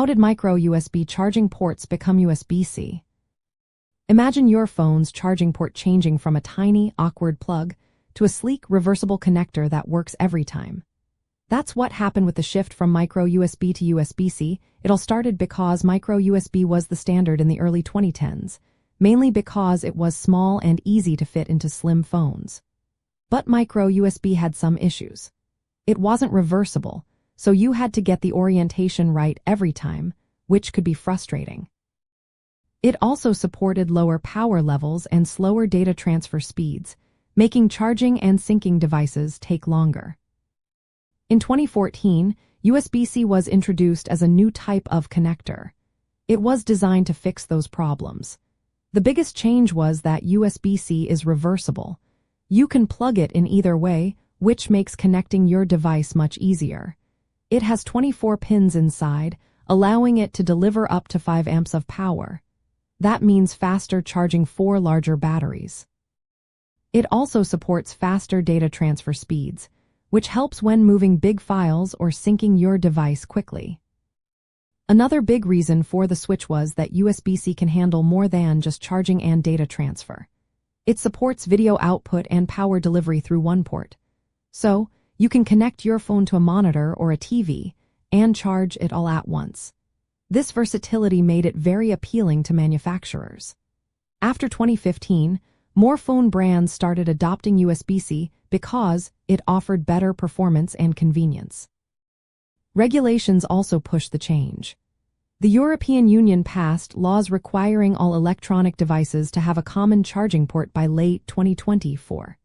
How did micro USB charging ports become USB-C? Imagine your phone's charging port changing from a tiny, awkward plug to a sleek, reversible connector that works every time. That's what happened with the shift from micro USB to USB-C. It all started because micro USB was the standard in the early 2010s, mainly because it was small and easy to fit into slim phones. But micro USB had some issues. It wasn't reversible, so you had to get the orientation right every time, which could be frustrating. It also supported lower power levels and slower data transfer speeds, making charging and syncing devices take longer. In 2014, USB-C was introduced as a new type of connector. It was designed to fix those problems. The biggest change was that USB-C is reversible. You can plug it in either way, which makes connecting your device much easier. It has 24 pins inside, allowing it to deliver up to 5 amps of power. That means faster charging 4 larger batteries. It also supports faster data transfer speeds, which helps when moving big files or syncing your device quickly. Another big reason for the switch was that USB-C can handle more than just charging and data transfer. It supports video output and power delivery through one port. So, you can connect your phone to a monitor or a TV and charge it all at once. This versatility made it very appealing to manufacturers. After 2015, more phone brands started adopting USB-C because it offered better performance and convenience. Regulations also pushed the change. The European Union passed laws requiring all electronic devices to have a common charging port by late 2024.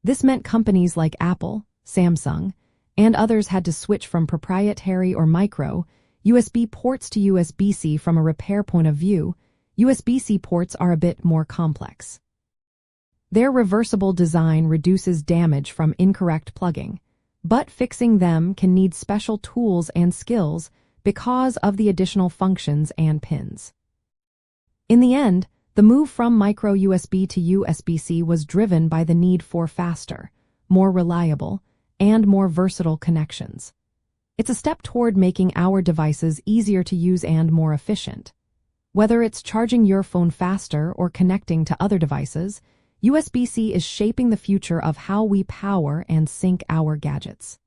This meant companies like Apple, Samsung, and others had to switch from proprietary or micro USB ports to USB-C. From a repair point of view, USB-C ports are a bit more complex. Their reversible design reduces damage from incorrect plugging, but fixing them can need special tools and skills because of the additional functions and pins. In the end, the move from micro USB to USB-C was driven by the need for faster, more reliable, and more versatile connections. It's a step toward making our devices easier to use and more efficient. Whether it's charging your phone faster or connecting to other devices, USB-C is shaping the future of how we power and sync our gadgets.